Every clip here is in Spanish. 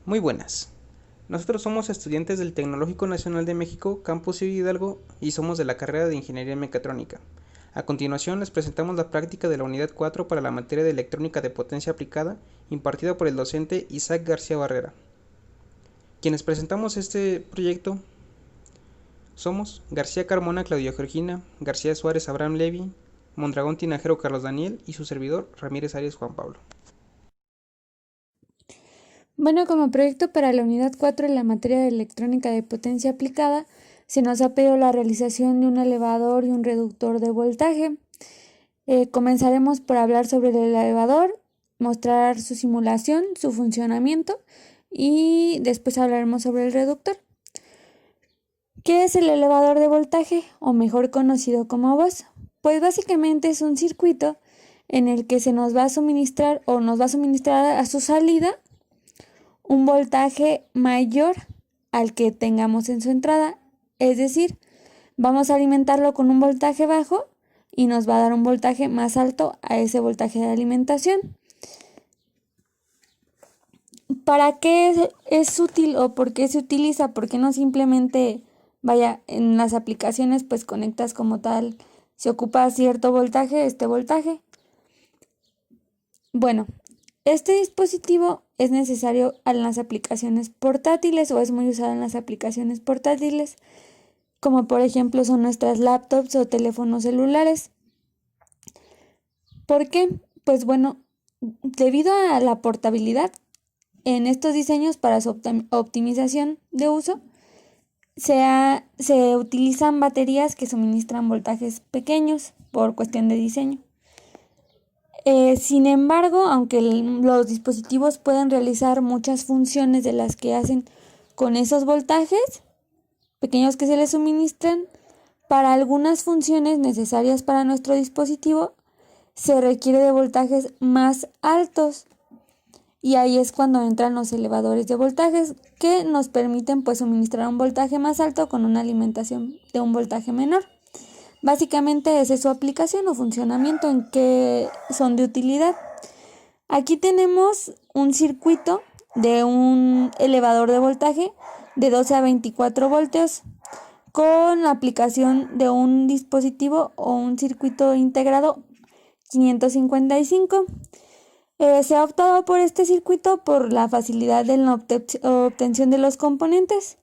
Muy buenas. Nosotros somos estudiantes del Tecnológico Nacional de México, Campus Ciudad Hidalgo, y somos de la carrera de Ingeniería Mecatrónica. A continuación les presentamos la práctica de la unidad 4 para la materia de electrónica de potencia aplicada, impartida por el docente Isaac García Barrera. Quienes presentamos este proyecto somos García Carmona Claudia Georgina, García Suárez Abraham Levi, Mondragón Tinajero Carlos Daniel y su servidor Ramírez Arias Juan Pablo. Bueno, como proyecto para la unidad 4 en la materia de electrónica de potencia aplicada, se nos ha pedido la realización de un elevador y un reductor de voltaje. Comenzaremos por hablar sobre el elevador, mostrar su simulación, su funcionamiento y después hablaremos sobre el reductor. ¿Qué es el elevador de voltaje, o mejor conocido como voz? Pues básicamente es un circuito en el que se nos va a suministrar o nos va a suministrar a su salida un voltaje mayor al que tengamos en su entrada, es decir, vamos a alimentarlo con un voltaje bajo y nos va a dar un voltaje más alto a ese voltaje de alimentación. ¿Para qué es útil o por qué se utiliza? ¿Por qué no simplemente, en las aplicaciones pues conectas como tal, se ocupa cierto voltaje, este voltaje? Bueno, este dispositivo es necesario en las aplicaciones portátiles o es muy usado en las aplicaciones portátiles, como por ejemplo son nuestras laptops o teléfonos celulares. ¿Por qué? Pues bueno, debido a la portabilidad en estos diseños para su optimización de uso, se utilizan baterías que suministran voltajes pequeños por cuestión de diseño. Sin embargo, aunque los dispositivos pueden realizar muchas funciones de las que hacen con esos voltajes pequeños que se les suministran, para algunas funciones necesarias para nuestro dispositivo se requiere de voltajes más altos, y ahí es cuando entran los elevadores de voltajes que nos permiten pues suministrar un voltaje más alto con una alimentación de un voltaje menor. Básicamente esa es su aplicación o funcionamiento, en que son de utilidad. Aquí tenemos un circuito de un elevador de voltaje de 12 a 24 voltios con la aplicación de un dispositivo o un circuito integrado 555. Se ha optado por este circuito por la facilidad en la obtención de los componentes.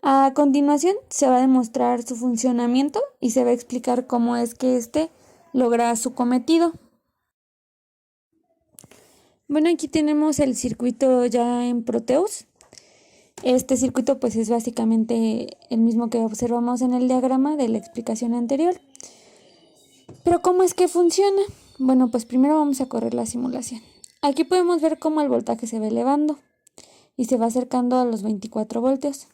A continuación se va a demostrar su funcionamiento y se va a explicar cómo es que éste logra su cometido. Bueno, aquí tenemos el circuito ya en Proteus. Este circuito pues es básicamente el mismo que observamos en el diagrama de la explicación anterior. Pero ¿cómo es que funciona? Bueno, pues primero vamos a correr la simulación. Aquí podemos ver cómo el voltaje se va elevando y se va acercando a los 24 voltios.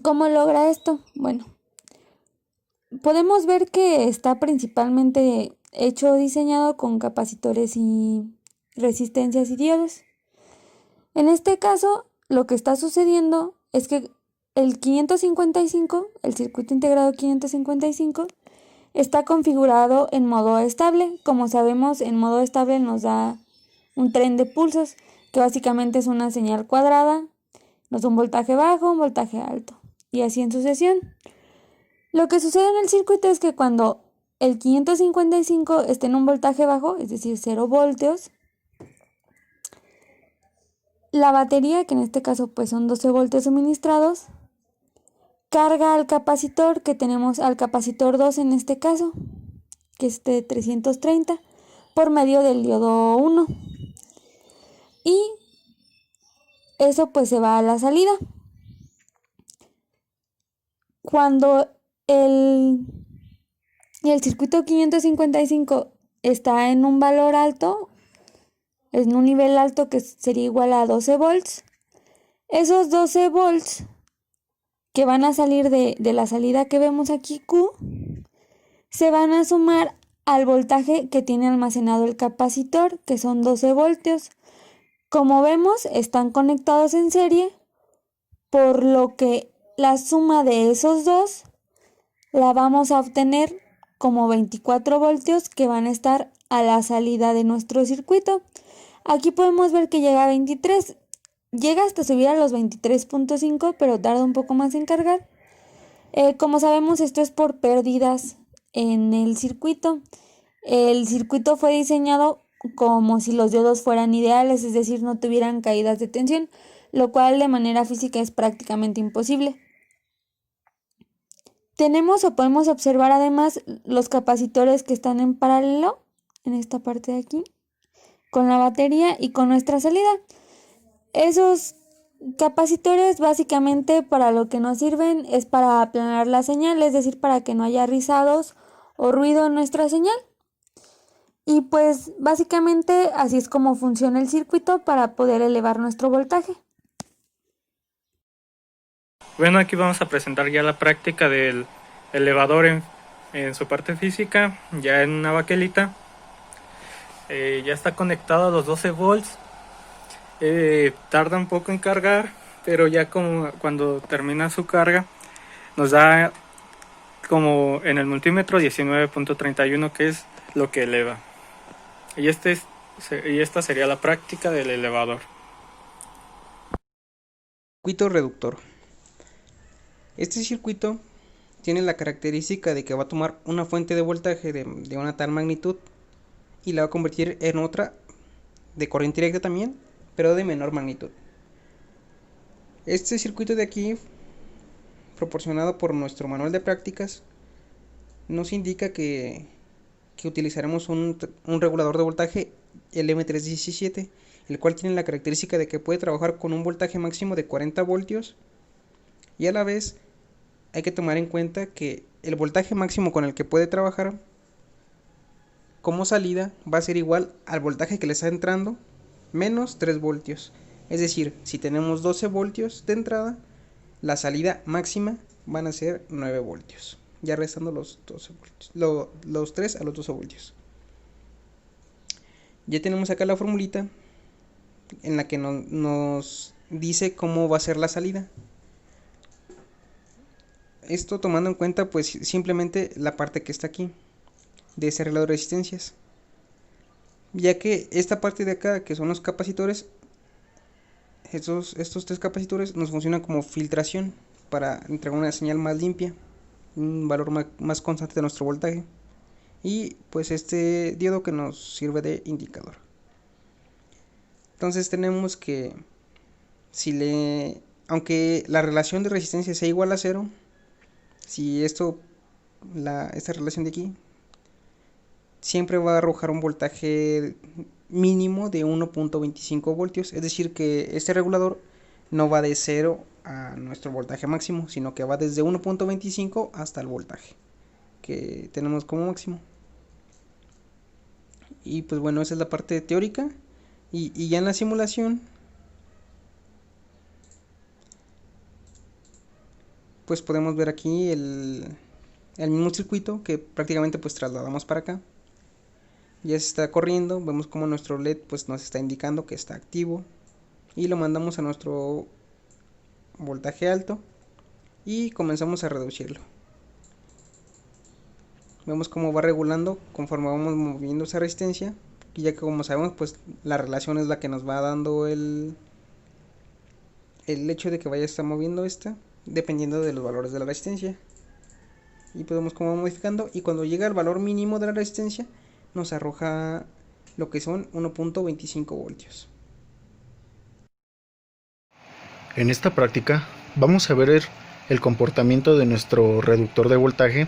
¿Cómo logra esto? Bueno, podemos ver que está principalmente hecho o diseñado con capacitores y resistencias y diodos. En este caso, lo que está sucediendo es que el 555, el circuito integrado 555, está configurado en modo estable. Como sabemos, en modo estable nos da un tren de pulsos, que básicamente es una señal cuadrada, nos da un voltaje bajo, un voltaje alto, y así en sucesión. Lo que sucede en el circuito es que cuando el 555 está en un voltaje bajo, es decir, 0 voltios, la batería, que en este caso pues son 12 voltios suministrados, carga al capacitor, que tenemos al capacitor 2 en este caso, que es de 330, por medio del diodo 1. Y eso pues se va a la salida. Cuando el circuito 555 está en un valor alto, en un nivel alto que sería igual a 12 volts, esos 12 volts que van a salir de la salida que vemos aquí, Q, se van a sumar al voltaje que tiene almacenado el capacitor, que son 12 voltios. Como vemos, están conectados en serie, por lo que la suma de esos dos la vamos a obtener como 24 voltios que van a estar a la salida de nuestro circuito. Aquí podemos ver que llega a 23. Llega hasta subir a los 23.5, pero tarda un poco más en cargar. Como sabemos, esto es por pérdidas en el circuito. El circuito fue diseñado como si los diodos fueran ideales, es decir, no tuvieran caídas de tensión, lo cual de manera física es prácticamente imposible. Tenemos o podemos observar además los capacitores que están en paralelo, en esta parte de aquí, con la batería y con nuestra salida. Esos capacitores básicamente para lo que nos sirven es para aplanar la señal, es decir, para que no haya rizados o ruido en nuestra señal. Y pues básicamente así es como funciona el circuito para poder elevar nuestro voltaje. Bueno, aquí vamos a presentar ya la práctica del elevador en su parte física, ya en una baquelita. Ya está conectado a los 12 volts. Tarda un poco en cargar, pero ya como cuando termina su carga nos da como en el multímetro 19.31, que es lo que eleva. Y esta sería la práctica del elevador. Circuito reductor. Este circuito tiene la característica de que va a tomar una fuente de voltaje de una tal magnitud y la va a convertir en otra de corriente directa también, pero de menor magnitud. Este circuito de aquí, proporcionado por nuestro manual de prácticas, nos indica que utilizaremos un regulador de voltaje, el M317, el cual tiene la característica de que puede trabajar con un voltaje máximo de 40 voltios, y a la vez hay que tomar en cuenta que el voltaje máximo con el que puede trabajar como salida va a ser igual al voltaje que le está entrando menos 3 voltios. Es decir, si tenemos 12 voltios de entrada, la salida máxima van a ser 9 voltios, ya restando los 12 voltios, los 3 a los 12 voltios. Ya tenemos acá la formulita en la que nos dice cómo va a ser la salida. Esto tomando en cuenta pues simplemente la parte que está aquí de ese regulador de resistencias, ya que esta parte de acá, que son los capacitores, estos 3 capacitores nos funcionan como filtración para entregar una señal más limpia, un valor más constante de nuestro voltaje, y pues este diodo que nos sirve de indicador. Entonces tenemos que aunque la relación de resistencia sea igual a 0, si esta relación de aquí siempre va a arrojar un voltaje mínimo de 1.25 voltios, es decir que este regulador no va de 0 a nuestro voltaje máximo, sino que va desde 1.25 hasta el voltaje que tenemos como máximo. Y pues bueno, esa es la parte teórica, y ya en la simulación pues podemos ver aquí el mismo circuito que prácticamente pues trasladamos para acá. Ya se está corriendo, vemos como nuestro LED pues nos está indicando que está activo, y lo mandamos a nuestro voltaje alto y comenzamos a reducirlo. Vemos cómo va regulando conforme vamos moviendo esa resistencia, y ya que como sabemos pues la relación es la que nos va dando el hecho de que vaya a estar moviendo esta dependiendo de los valores de la resistencia, y podemos cómo va modificando, y cuando llega al valor mínimo de la resistencia nos arroja lo que son 1.25 voltios. En esta práctica vamos a ver el comportamiento de nuestro reductor de voltaje,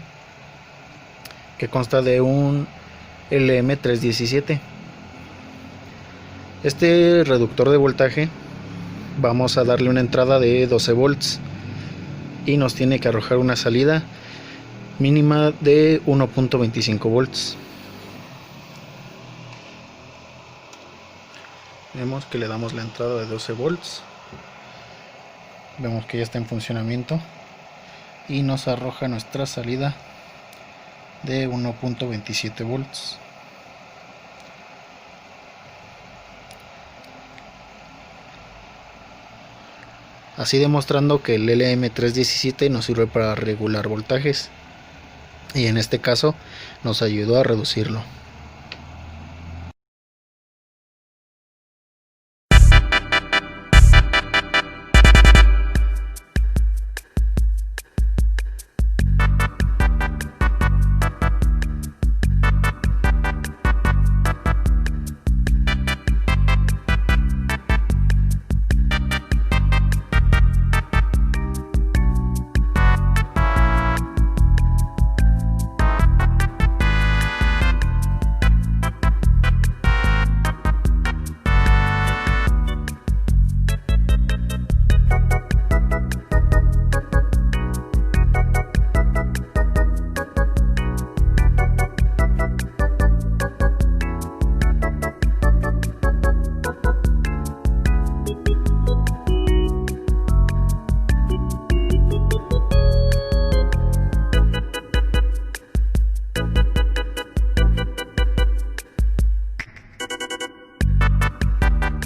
que consta de un LM317. Este reductor de voltaje vamos a darle una entrada de 12 volts y nos tiene que arrojar una salida mínima de 1.25 volts. Vemos que le damos la entrada de 12 volts, vemos que ya está en funcionamiento y nos arroja nuestra salida de 1.27 volts. Así demostrando que el LM317 nos sirve para regular voltajes, y en este caso nos ayudó a reducirlo.